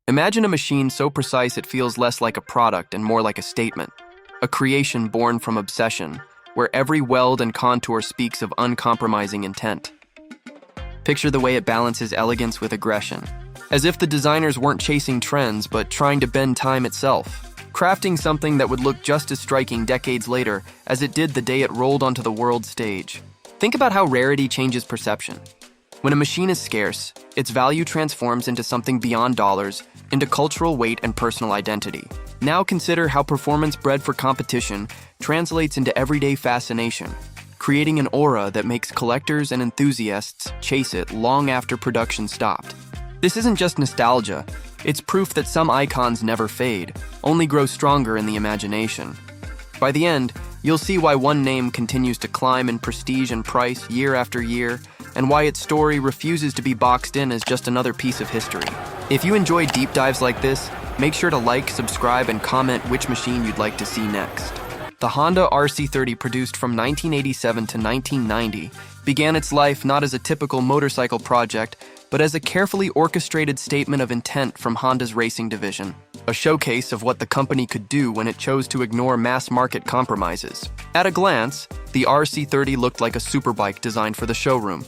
Imagine a machine so precise it feels less like a product and more like a statement. A creation born from obsession, where every weld and contour speaks of uncompromising intent. Picture the way it balances elegance with aggression, as if the designers weren't chasing trends but trying to bend time itself, crafting something that would look just as striking decades later as it did the day it rolled onto the world stage. Think about how rarity changes perception. When a machine is scarce, its value transforms into something beyond dollars, into cultural weight and personal identity. Now consider how performance bred for competition translates into everyday fascination, creating an aura that makes collectors and enthusiasts chase it long after production stopped. This isn't just nostalgia, it's proof that some icons never fade, only grow stronger in the imagination. By the end, you'll see why one name continues to climb in prestige and price year after year, and why its story refuses to be boxed in as just another piece of history. If you enjoy deep dives like this, make sure to like, subscribe, and comment which machine you'd like to see next. The Honda RC30, produced from 1987 to 1990, began its life not as a typical motorcycle project, but as a carefully orchestrated statement of intent from Honda's racing division, a showcase of what the company could do when it chose to ignore mass-market compromises. At a glance, the RC30 looked like a superbike designed for the showroom,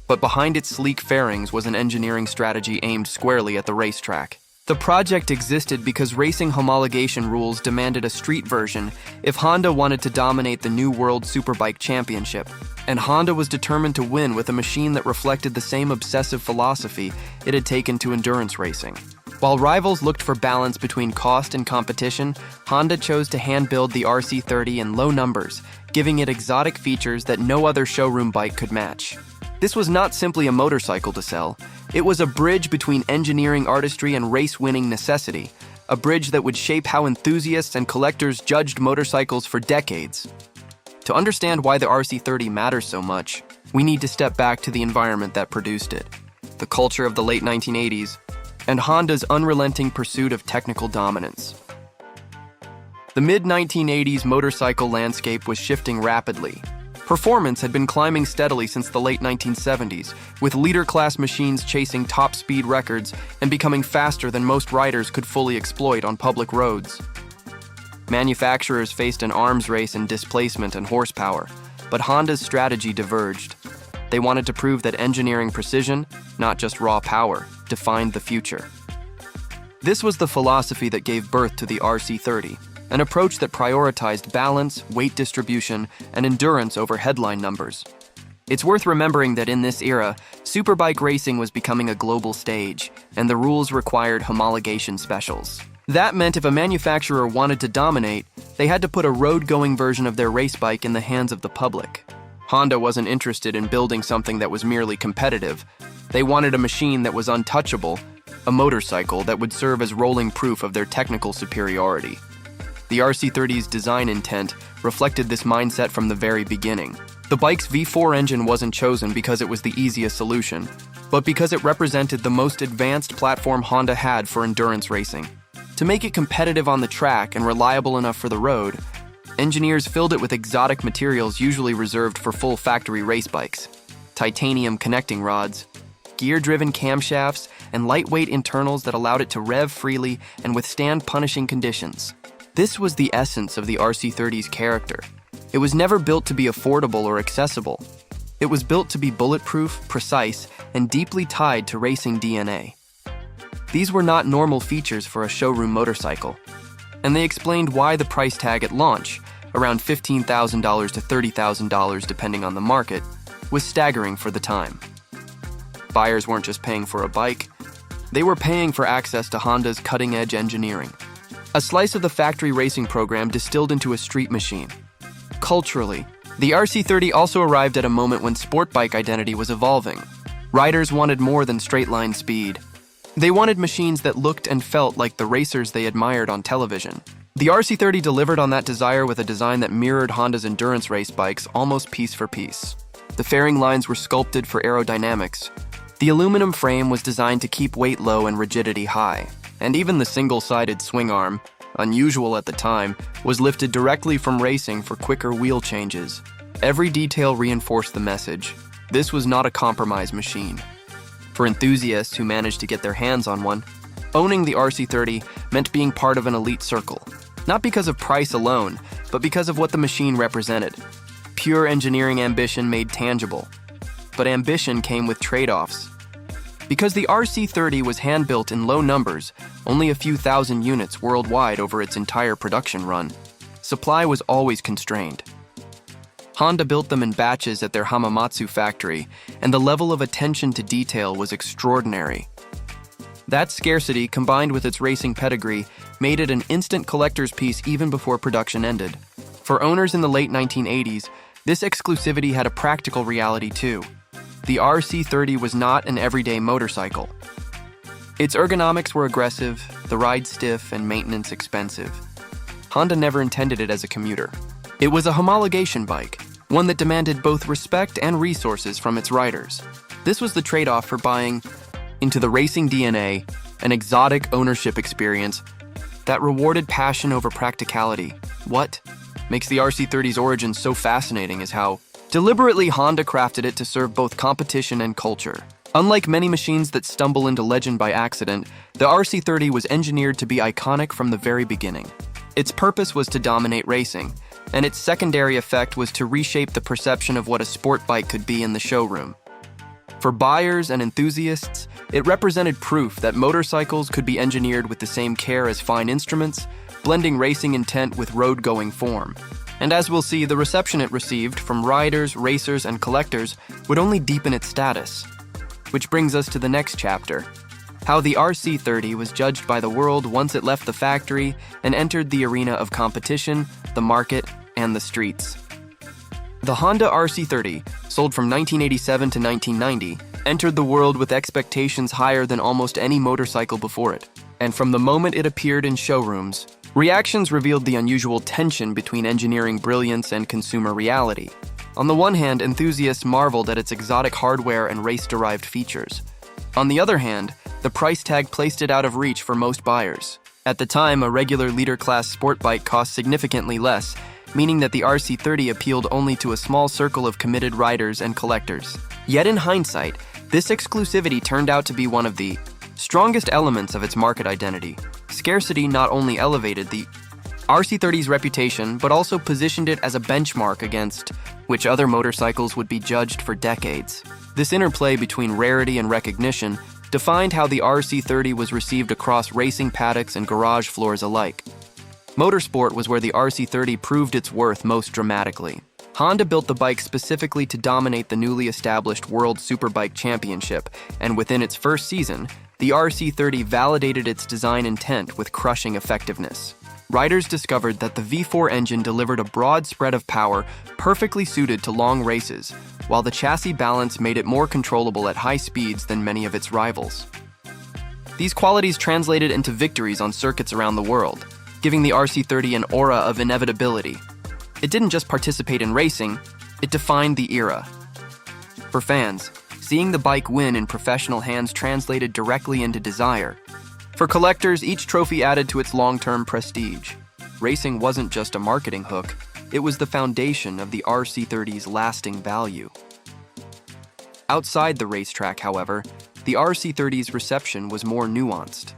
but behind its sleek fairings was an engineering strategy aimed squarely at the racetrack. The project existed because racing homologation rules demanded a street version if Honda wanted to dominate the new World Superbike Championship, and Honda was determined to win with a machine that reflected the same obsessive philosophy it had taken to endurance racing. While rivals looked for balance between cost and competition, Honda chose to hand-build the RC30 in low numbers, giving it exotic features that no other showroom bike could match. This was not simply a motorcycle to sell. It was a bridge between engineering artistry and race-winning necessity, a bridge that would shape how enthusiasts and collectors judged motorcycles for decades. To understand why the RC30 matters so much, we need to step back to the environment that produced it, the culture of the late 1980s, and Honda's unrelenting pursuit of technical dominance. The mid-1980s motorcycle landscape was shifting rapidly. Performance had been climbing steadily since the late 1970s, with leader-class machines chasing top-speed records and becoming faster than most riders could fully exploit on public roads. Manufacturers faced an arms race in displacement and horsepower, but Honda's strategy diverged. They wanted to prove that engineering precision, not just raw power, defined the future. This was the philosophy that gave birth to the RC30. An approach that prioritized balance, weight distribution, and endurance over headline numbers. It's worth remembering that in this era, superbike racing was becoming a global stage, and the rules required homologation specials. That meant if a manufacturer wanted to dominate, they had to put a road-going version of their race bike in the hands of the public. Honda wasn't interested in building something that was merely competitive. They wanted a machine that was untouchable, a motorcycle that would serve as rolling proof of their technical superiority. The RC30's design intent reflected this mindset from the very beginning. The bike's V4 engine wasn't chosen because it was the easiest solution, but because it represented the most advanced platform Honda had for endurance racing. To make it competitive on the track and reliable enough for the road, engineers filled it with exotic materials usually reserved for full factory race bikes. Titanium connecting rods, gear-driven camshafts, and lightweight internals that allowed it to rev freely and withstand punishing conditions. This was the essence of the RC30's character. It was never built to be affordable or accessible. It was built to be bulletproof, precise, and deeply tied to racing DNA. These were not normal features for a showroom motorcycle, and they explained why the price tag at launch, around $15,000 to $30,000 depending on the market, was staggering for the time. Buyers weren't just paying for a bike, they were paying for access to Honda's cutting-edge engineering. A slice of the factory racing program distilled into a street machine. Culturally, the RC30 also arrived at a moment when sport bike identity was evolving. Riders wanted more than straight-line speed. They wanted machines that looked and felt like the racers they admired on television. The RC30 delivered on that desire with a design that mirrored Honda's endurance race bikes almost piece for piece. The fairing lines were sculpted for aerodynamics. The aluminum frame was designed to keep weight low and rigidity high. And even the single-sided swing arm, unusual at the time, was lifted directly from racing for quicker wheel changes. Every detail reinforced the message. This was not a compromise machine. For enthusiasts who managed to get their hands on one, Owning the RC30 meant being part of an elite circle, not because of price alone, but because of what the machine represented. Pure engineering ambition made tangible. But ambition came with trade-offs. Because the RC30 was hand-built in low numbers, only a few thousand units worldwide over its entire production run, supply was always constrained. Honda built them in batches at their Hamamatsu factory, and the level of attention to detail was extraordinary. That scarcity, combined with its racing pedigree, made it an instant collector's piece even before production ended. For owners in the late 1980s, this exclusivity had a practical reality too. The RC30 was not an everyday motorcycle. Its ergonomics were aggressive, the ride stiff, and maintenance expensive. Honda never intended it as a commuter. It was a homologation bike, one that demanded both respect and resources from its riders. This was the trade-off for buying into the racing DNA, an exotic ownership experience that rewarded passion over practicality. What makes the RC30's origin so fascinating is how deliberately Honda crafted it to serve both competition and culture. Unlike many machines that stumble into legend by accident, the RC30 was engineered to be iconic from the very beginning. Its purpose was to dominate racing, and its secondary effect was to reshape the perception of what a sport bike could be in the showroom. For buyers and enthusiasts, it represented proof that motorcycles could be engineered with the same care as fine instruments, blending racing intent with road-going form. And as we'll see, the reception it received from riders, racers, and collectors would only deepen its status. Which brings us to the next chapter: how the RC30 was judged by the world once it left the factory and entered the arena of competition, the market, and the streets. The Honda RC30, sold from 1987 to 1990, entered the world with expectations higher than almost any motorcycle before it. And from the moment it appeared in showrooms, reactions revealed the unusual tension between engineering brilliance and consumer reality. On the one hand, enthusiasts marveled at its exotic hardware and race-derived features. On the other hand, the price tag placed it out of reach for most buyers. At the time, a regular leader-class sport bike cost significantly less, meaning that the RC30 appealed only to a small circle of committed riders and collectors. Yet in hindsight, this exclusivity turned out to be one of the strongest elements of its market identity. Scarcity not only elevated the RC30's reputation, but also positioned it as a benchmark against which other motorcycles would be judged for decades. This interplay between rarity and recognition defined how the RC30 was received across racing paddocks and garage floors alike. Motorsport was where the RC30 proved its worth most dramatically. Honda built the bike specifically to dominate the newly established World Superbike Championship, and within its first season, the RC30 validated its design intent with crushing effectiveness. Riders discovered that the V4 engine delivered a broad spread of power perfectly suited to long races, while the chassis balance made it more controllable at high speeds than many of its rivals. These qualities translated into victories on circuits around the world, giving the RC30 an aura of inevitability. It didn't just participate in racing, it defined the era. For fans, seeing the bike win in professional hands translated directly into desire. For collectors, each trophy added to its long-term prestige. Racing wasn't just a marketing hook, it was the foundation of the RC30's lasting value. Outside the racetrack, however, the RC30's reception was more nuanced.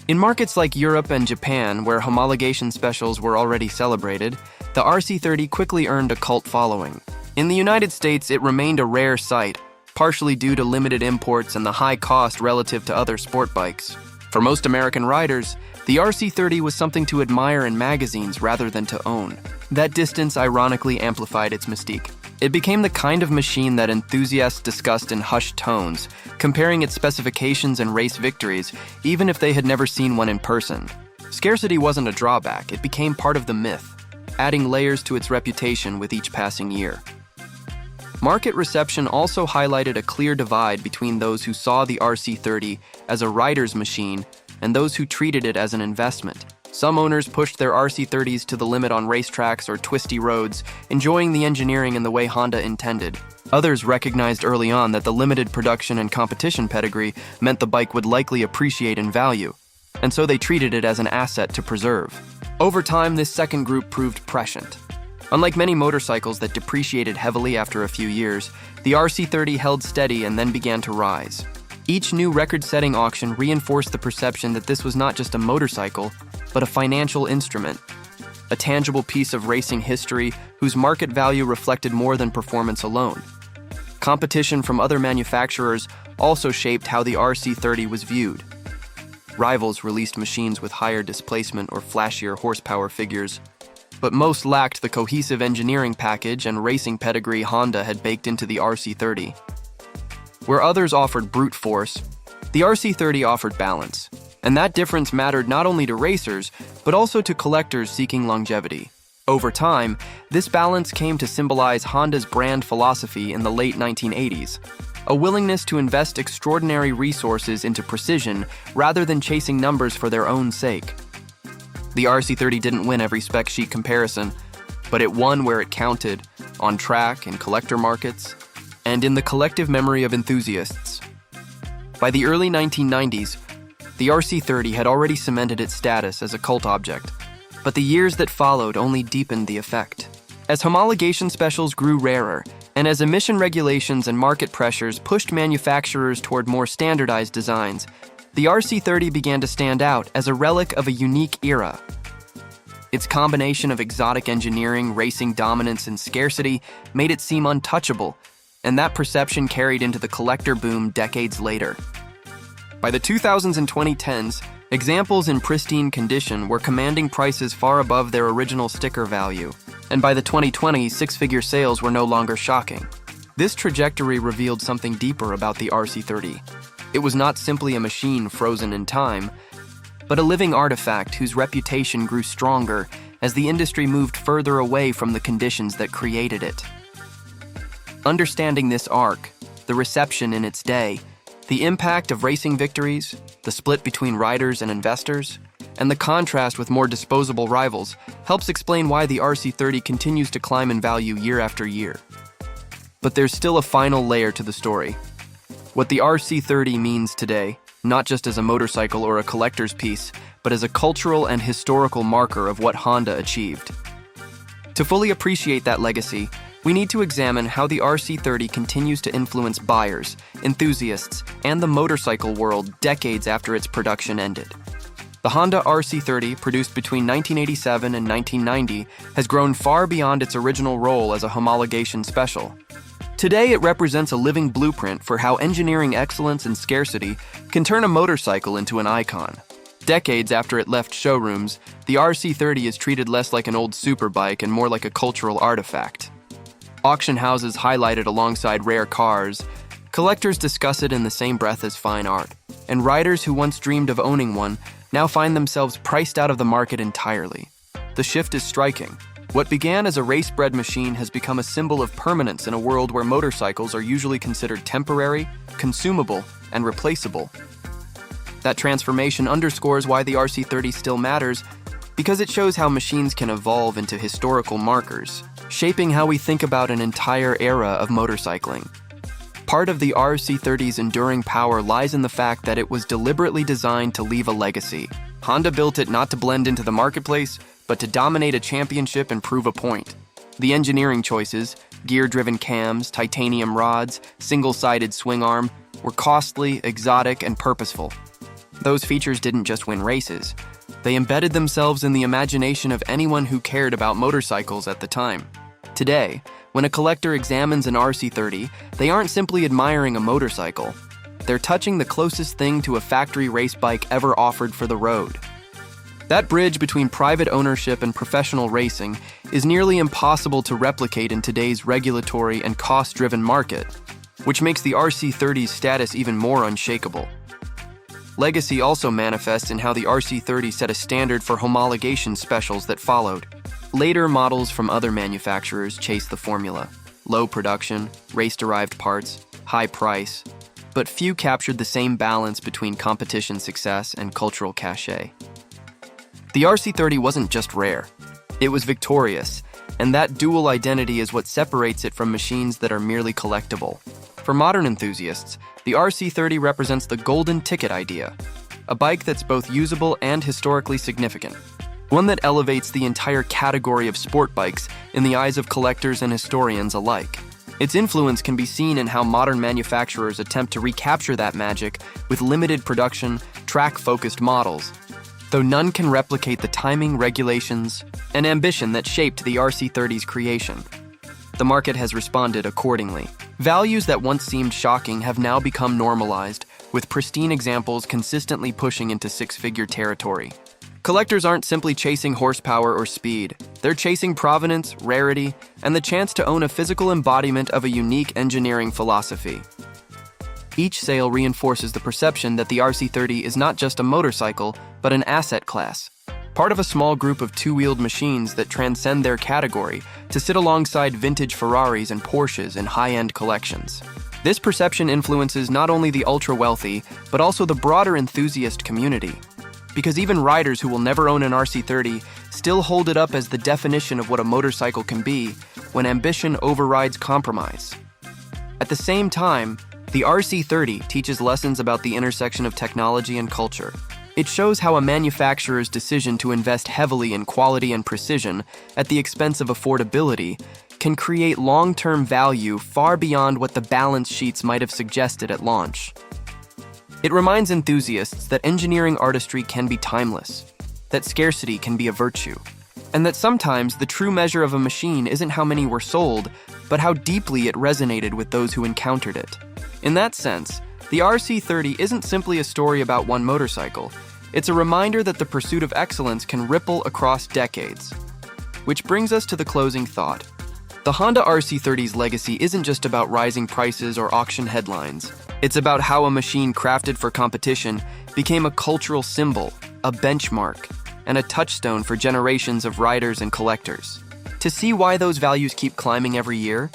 In markets like Europe and Japan, where homologation specials were already celebrated, the RC30 quickly earned a cult following. In the United States, it remained a rare sight, partially due to limited imports and the high cost relative to other sport bikes. For most American riders, the RC30 was something to admire in magazines rather than to own. That distance ironically amplified its mystique. It became the kind of machine that enthusiasts discussed in hushed tones, comparing its specifications and race victories, even if they had never seen one in person. Scarcity wasn't a drawback, it became part of the myth, adding layers to its reputation with each passing year. Market reception also highlighted a clear divide between those who saw the RC30 as a rider's machine and those who treated it as an investment. Some owners pushed their RC30s to the limit on racetracks or twisty roads, enjoying the engineering in the way Honda intended. Others recognized early on that the limited production and competition pedigree meant the bike would likely appreciate in value, and so they treated it as an asset to preserve. Over time, this second group proved prescient. Unlike many motorcycles that depreciated heavily after a few years, the RC30 held steady and then began to rise. Each new record-setting auction reinforced the perception that this was not just a motorcycle, but a financial instrument, a tangible piece of racing history whose market value reflected more than performance alone. Competition from other manufacturers also shaped how the RC30 was viewed. Rivals released machines with higher displacement or flashier horsepower figures, but most lacked the cohesive engineering package and racing pedigree Honda had baked into the RC30. Where others offered brute force, the RC30 offered balance, and that difference mattered not only to racers, but also to collectors seeking longevity. Over time, this balance came to symbolize Honda's brand philosophy in the late 1980s, a willingness to invest extraordinary resources into precision rather than chasing numbers for their own sake. The RC30 didn't win every spec sheet comparison, but it won where it counted, on track, in collector markets, and in the collective memory of enthusiasts. By the early 1990s, the RC30 had already cemented its status as a cult object, but the years that followed only deepened the effect. As homologation specials grew rarer, and as emission regulations and market pressures pushed manufacturers toward more standardized designs, the RC30 began to stand out as a relic of a unique era. Its combination of exotic engineering, racing dominance, and scarcity made it seem untouchable, and that perception carried into the collector boom decades later. By the 2000s and 2010s, examples in pristine condition were commanding prices far above their original sticker value, and by the 2020s, six-figure sales were no longer shocking. This trajectory revealed something deeper about the RC30. It was not simply a machine frozen in time, but a living artifact whose reputation grew stronger as the industry moved further away from the conditions that created it. Understanding this arc, the reception in its day, the impact of racing victories, the split between riders and investors, and the contrast with more disposable rivals helps explain why the RC30 continues to climb in value year after year. But there's still a final layer to the story. What the RC30 means today, not just as a motorcycle or a collector's piece, but as a cultural and historical marker of what Honda achieved. To fully appreciate that legacy, we need to examine how the RC30 continues to influence buyers, enthusiasts, and the motorcycle world decades after its production ended. The Honda RC30, produced between 1987 and 1990, has grown far beyond its original role as a homologation special. Today, it represents a living blueprint for how engineering excellence and scarcity can turn a motorcycle into an icon. Decades after it left showrooms, the RC30 is treated less like an old superbike and more like a cultural artifact. Auction houses highlight it alongside rare cars, collectors discuss it in the same breath as fine art, and riders who once dreamed of owning one now find themselves priced out of the market entirely. The shift is striking. What began as a race-bred machine has become a symbol of permanence in a world where motorcycles are usually considered temporary, consumable, and replaceable. That transformation underscores why the RC30 still matters, because it shows how machines can evolve into historical markers, shaping how we think about an entire era of motorcycling. Part of the RC30's enduring power lies in the fact that it was deliberately designed to leave a legacy. Honda built it not to blend into the marketplace, but to dominate a championship and prove a point. The engineering choices, gear-driven cams, titanium rods, single-sided swing arm, were costly, exotic, and purposeful. Those features didn't just win races. They embedded themselves in the imagination of anyone who cared about motorcycles at the time. Today, when a collector examines an RC30, they aren't simply admiring a motorcycle. They're touching the closest thing to a factory race bike ever offered for the road. That bridge between private ownership and professional racing is nearly impossible to replicate in today's regulatory and cost-driven market, which makes the RC30's status even more unshakable. Legacy also manifests in how the RC30 set a standard for homologation specials that followed. Later models from other manufacturers chased the formula: low production, race-derived parts, high price, but few captured the same balance between competition success and cultural cachet. The RC30 wasn't just rare, it was victorious, and that dual identity is what separates it from machines that are merely collectible. For modern enthusiasts, the RC30 represents the golden ticket idea, a bike that's both usable and historically significant, one that elevates the entire category of sport bikes in the eyes of collectors and historians alike. Its influence can be seen in how modern manufacturers attempt to recapture that magic with limited production, track-focused models, though none can replicate the timing, regulations, and ambition that shaped the RC30's creation. The market has responded accordingly. Values that once seemed shocking have now become normalized, with pristine examples consistently pushing into six-figure territory. Collectors aren't simply chasing horsepower or speed. They're chasing provenance, rarity, and the chance to own a physical embodiment of a unique engineering philosophy. Each sale reinforces the perception that the RC30 is not just a motorcycle, but an asset class, part of a small group of two-wheeled machines that transcend their category to sit alongside vintage Ferraris and Porsches in high-end collections. This perception influences not only the ultra-wealthy, but also the broader enthusiast community, because even riders who will never own an RC30 still hold it up as the definition of what a motorcycle can be when ambition overrides compromise. At the same time, the RC30 teaches lessons about the intersection of technology and culture. It shows how a manufacturer's decision to invest heavily in quality and precision at the expense of affordability can create long-term value far beyond what the balance sheets might have suggested at launch. It reminds enthusiasts that engineering artistry can be timeless, that scarcity can be a virtue, and that sometimes the true measure of a machine isn't how many were sold, but how deeply it resonated with those who encountered it. In that sense, the RC30 isn't simply a story about one motorcycle. It's a reminder that the pursuit of excellence can ripple across decades. Which brings us to the closing thought. The Honda RC30's legacy isn't just about rising prices or auction headlines. It's about how a machine crafted for competition became a cultural symbol, a benchmark, and a touchstone for generations of riders and collectors. To see why those values keep climbing every year,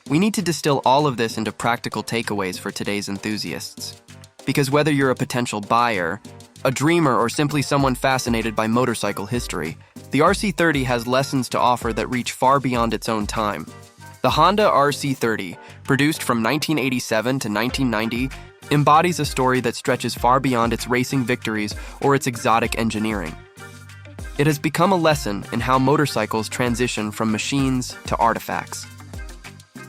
we need to distill all of this into practical takeaways for today's enthusiasts. Because whether you're a potential buyer, a dreamer, or simply someone fascinated by motorcycle history, the RC30 has lessons to offer that reach far beyond its own time. The Honda RC30, produced from 1987 to 1990, embodies a story that stretches far beyond its racing victories or its exotic engineering. It has become a lesson in how motorcycles transition from machines to artifacts.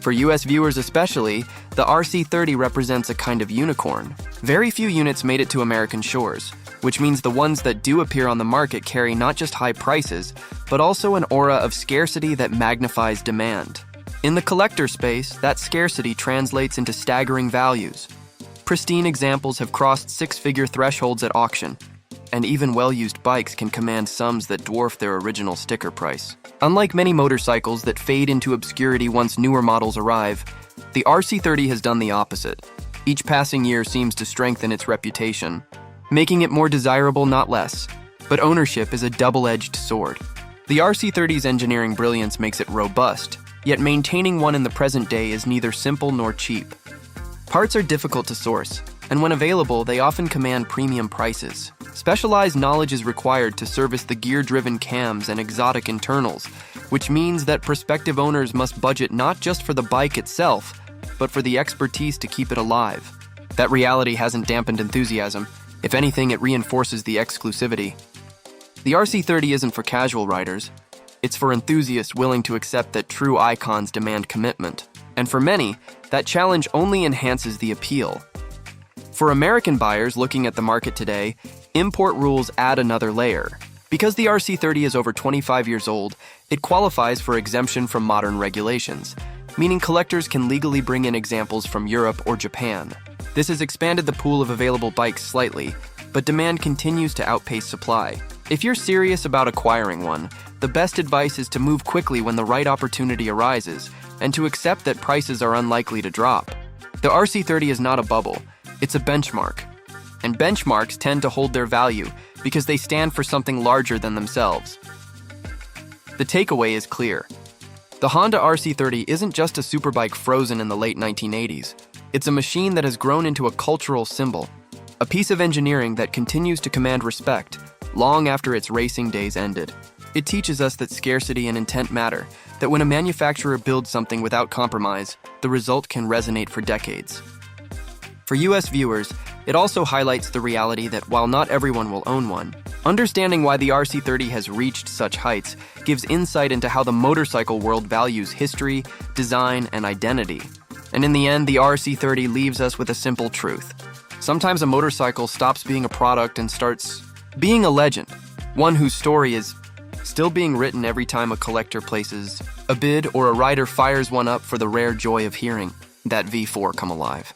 For US viewers especially, the RC30 represents a kind of unicorn. Very few units made it to American shores, which means the ones that do appear on the market carry not just high prices, but also an aura of scarcity that magnifies demand. In the collector space, that scarcity translates into staggering values. Pristine examples have crossed six-figure thresholds at auction, and even well-used bikes can command sums that dwarf their original sticker price. Unlike many motorcycles that fade into obscurity once newer models arrive, the RC30 has done the opposite. Each passing year seems to strengthen its reputation, making it more desirable, not less. But ownership is a double-edged sword. The RC30's engineering brilliance makes it robust, yet maintaining one in the present day is neither simple nor cheap. Parts are difficult to source, and when available, they often command premium prices. Specialized knowledge is required to service the gear-driven cams and exotic internals, which means that prospective owners must budget not just for the bike itself, but for the expertise to keep it alive. That reality hasn't dampened enthusiasm. If anything, it reinforces the exclusivity. The RC30 isn't for casual riders. It's for enthusiasts willing to accept that true icons demand commitment. And for many, that challenge only enhances the appeal. For American buyers looking at the market today, import rules add another layer. Because the RC30 is over 25 years old, it qualifies for exemption from modern regulations, meaning collectors can legally bring in examples from Europe or Japan. This has expanded the pool of available bikes slightly, but demand continues to outpace supply. If you're serious about acquiring one, the best advice is to move quickly when the right opportunity arises, and to accept that prices are unlikely to drop. The RC30 is not a bubble, it's a benchmark. And benchmarks tend to hold their value because they stand for something larger than themselves. The takeaway is clear. The Honda RC30 isn't just a superbike frozen in the late 1980s. It's a machine that has grown into a cultural symbol, a piece of engineering that continues to command respect long after its racing days ended. It teaches us that scarcity and intent matter, that when a manufacturer builds something without compromise, the result can resonate for decades. For US viewers, It also highlights the reality that while not everyone will own one, understanding why the RC30 has reached such heights gives insight into how the motorcycle world values history, design, and identity. And in the end, the RC30 leaves us with a simple truth. Sometimes a motorcycle stops being a product and starts being a legend, one whose story is still being written every time a collector places a bid or a rider fires one up for the rare joy of hearing that V4 come alive.